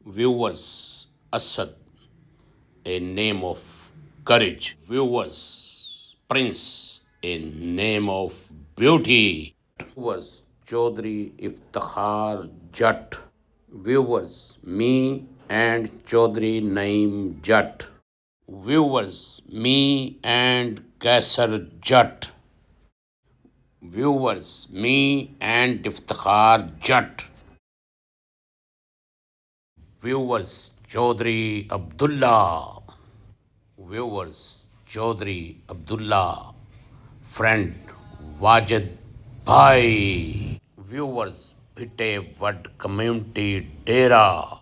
Viewers, Asad, a name of courage. Viewers, Prince, a name of beauty. Viewers, Chaudhry Iftikhar Jatt. Viewers, me and Chaudhry Naeem Jatt. Viewers, me and Kaisar Jatt. Viewers, me and Iftikhar Jatt. Viewers, Chaudhry Abdullah. Viewers, Chaudhry Abdullah. Friend, Wajid Bhai. Viewers, Bhitte Vad Community Dera.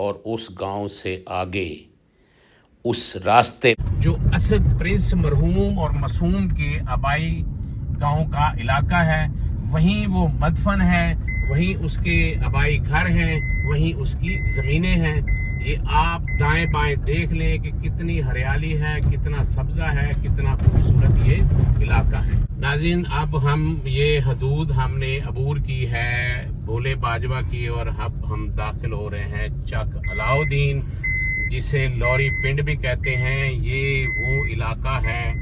اور اس گاؤں سے آگے اس راستے جو Asad prince مرحوم اور معصوم کے آبائی گاؤں کا علاقہ ہے، وہیں وہ مدفن ہے، وہیں اس کے آبائی گھر ہیں، وہیں اس کی زمینیں ہیں۔ یہ آپ دائیں بائیں دیکھ لیں کہ کتنی ہریالی ہے، کتنا سبزہ ہے، کتنا خوبصورت یہ علاقہ ہے۔ ناظرین، اب ہم یہ حدود ہم نے عبور کی ہے بھولے باجوہ کی، اور اب ہم داخل ہو رہے ہیں چک علاؤدین، جسے لوری پنڈ بھی کہتے ہیں۔ یہ وہ علاقہ ہے،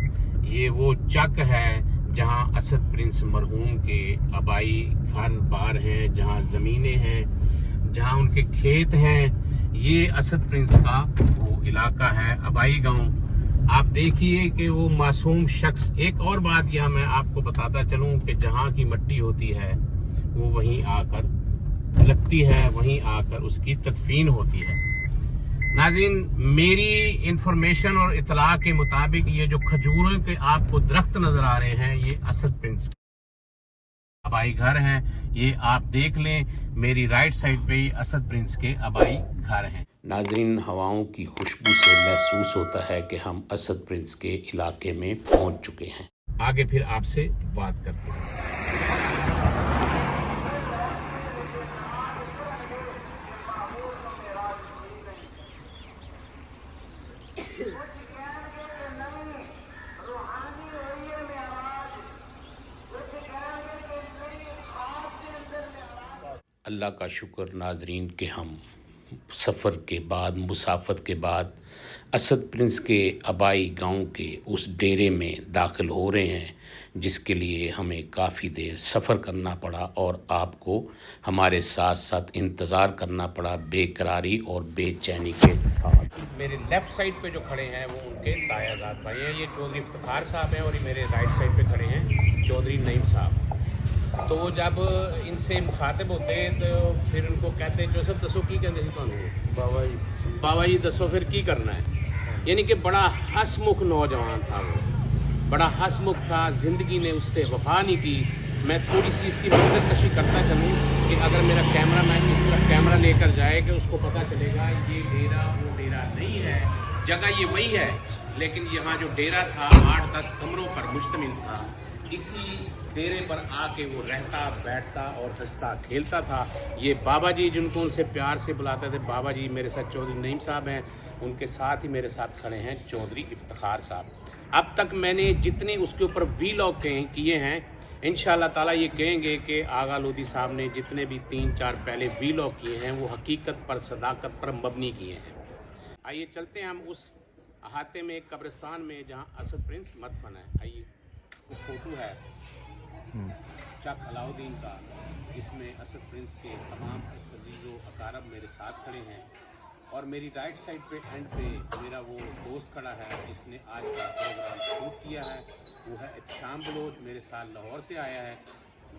یہ وہ چک ہے جہاں اسد پرنس مرحوم کے آبائی گھر بار ہیں، جہاں زمینیں ہیں، جہاں ان کے کھیت ہیں۔ یہ اسد پرنس کا وہ علاقہ ہے، آبائی گاؤں۔ آپ دیکھیے کہ وہ معصوم شخص، ایک اور بات یہاں میں آپ کو بتاتا چلوں کہ جہاں کی مٹی ہوتی ہے وہ وہیں آ کر لگتی ہے، وہیں آ کر اس کی تدفین ہوتی ہے۔ ناظرین، میری انفارمیشن اور اطلاع کے مطابق یہ جو کھجوروں کے آپ کو درخت نظر آ رہے ہیں، یہ اسد پرنس آبائی گھر ہیں۔ یہ آپ دیکھ لیں، میری رائٹ سائڈ پہ یہ اسد پرنس کے آبائی گھر ہیں۔ ناظرین، ہواؤں کی خوشبو سے محسوس ہوتا ہے کہ ہم اسد پرنس کے علاقے میں پہنچ چکے ہیں۔ آگے پھر آپ سے بات کرتے ہیں۔ اللہ کا شکر ناظرین کہ ہم سفر کے بعد، مسافت کے بعد اسد پرنس کے آبائی گاؤں کے اس ڈیرے میں داخل ہو رہے ہیں، جس کے لیے ہمیں کافی دیر سفر کرنا پڑا اور آپ کو ہمارے ساتھ ساتھ انتظار کرنا پڑا بے قراری اور بے چینی کے ساتھ۔ میرے لیفٹ سائڈ پہ جو کھڑے ہیں وہ ان کے تایا زاد بھائی ہیں، یہ چودھری افتخار صاحب ہیں، اور یہ میرے رائٹ سائڈ پہ کھڑے ہیں چودھری نعیم صاحب۔ تو وہ جب ان سے مخاطب ہوتے تو پھر ان کو کہتے جو سب دسو کی کہتے سی تمہیں بابا جی دسو پھر کی کرنا ہے۔ یعنی کہ بڑا ہس مکھ نوجوان تھا، وہ بڑا ہس مکھ تھا، زندگی نے اس سے وفا نہیں کی۔ میں تھوڑی سی اس کی منظر کشی کرتا چلوں کہ اگر میرا کیمرہ مین اس طرح کیمرہ لے کر جائے کہ اس کو پتہ چلے گا یہ ڈیرا وہ ڈیرا نہیں ہے، جگہ یہ وہی ہے، لیکن یہاں جو ڈیرا تھا 8-10 کمروں پر مشتمل تھا، اسی ڈیرے پر آ کے وہ رہتا بیٹھتا اور ہنستا کھیلتا تھا۔ یہ بابا جی جن کو ان سے پیار سے بلاتے تھے بابا جی، میرے ساتھ چودھری نعیم صاحب ہیں، ان کے ساتھ ہی میرے ساتھ کھڑے ہیں چودھری افتخار صاحب۔ اب تک میں نے جتنے اس کے اوپر وی لاگ کیے ہیں، انشاءاللہ تعالیٰ یہ کہیں گے کہ آغا لودھی صاحب نے جتنے بھی 3-4 پہلے وی لاگ کیے ہیں وہ حقیقت پر، صداقت پر مبنی کیے ہیں۔ آئیے چلتے ہیں ہم اس احاطے میں ایک قبرستان میں جہاں اسد پرنس مدفن ہے۔ آئیے، وہ فوٹو ہے چک علاؤدین کا، اس میں اسد پرنس کے تمام عزیز و اقارب میرے ساتھ کھڑے ہیں، اور میری رائٹ سائڈ پہ اینڈ پہ میرا وہ دوست کھڑا ہے جس نے آج کا پروگرام شوٹ کیا ہے، وہ ہے احتشام بلوچ، میرے ساتھ لاہور سے آیا ہے۔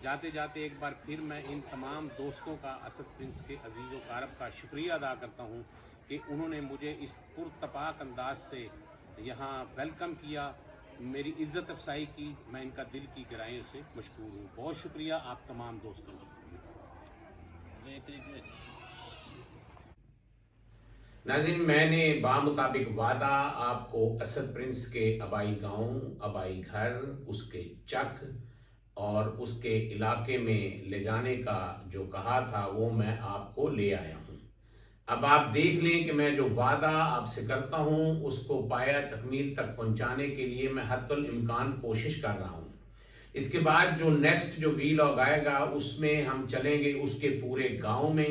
جاتے جاتے ایک بار پھر میں ان تمام دوستوں کا، اسد پرنس کے عزیز و اقارب کا شکریہ ادا کرتا ہوں کہ انہوں نے مجھے اس پرتپاک انداز سے یہاں ویلکم کیا، میری عزت افزائی کی۔ میں ان کا دل کی گہرائیوں سے مشکور ہوں۔ بہت شکریہ آپ تمام دوستوں کا۔ ناظرین، میں نے بامطابق وعدہ آپ کو اسد پرنس کے آبائی گاؤں، آبائی گھر، اس کے چک اور اس کے علاقے میں لے جانے کا جو کہا تھا وہ میں آپ کو لے آیا ہوں۔ اب آپ دیکھ لیں کہ میں جو وعدہ آپ سے کرتا ہوں اس کو پایہ تکمیل تک پہنچانے کے لیے میں حتی الامکان کوشش کر رہا ہوں۔ اس کے بعد جو نیکسٹ جو وی لاگ آئے گا اس میں ہم چلیں گے اس کے پورے گاؤں میں،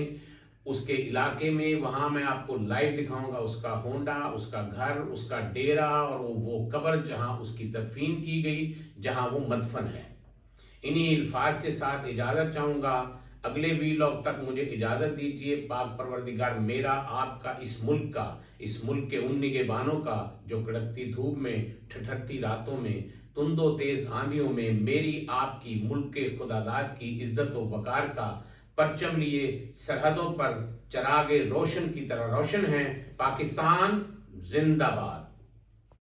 اس کے علاقے میں، وہاں میں آپ کو لائیو دکھاؤں گا اس کا ہونڈا، اس کا گھر، اس کا ڈیرا اور وہ قبر جہاں اس کی تدفین کی گئی، جہاں وہ مدفن ہے۔ انہی الفاظ کے ساتھ اجازت چاہوں گا، اگلے وی لاگ تک مجھے اجازت دیجیے۔ پاک پروردگار میرا، آپ کا، اس ملک کا، اس ملک کے ان نگہبانوں کا جو کڑکتی دھوپ میں، ٹھٹھرتی راتوں میں، تند و تیز آندھیوں میں میری آپ کی، ملک کے خداداد کی عزت و وقار کا پرچم لیے سرحدوں پر چراغ روشن کی طرح روشن ہیں۔ پاکستان زندہ باد۔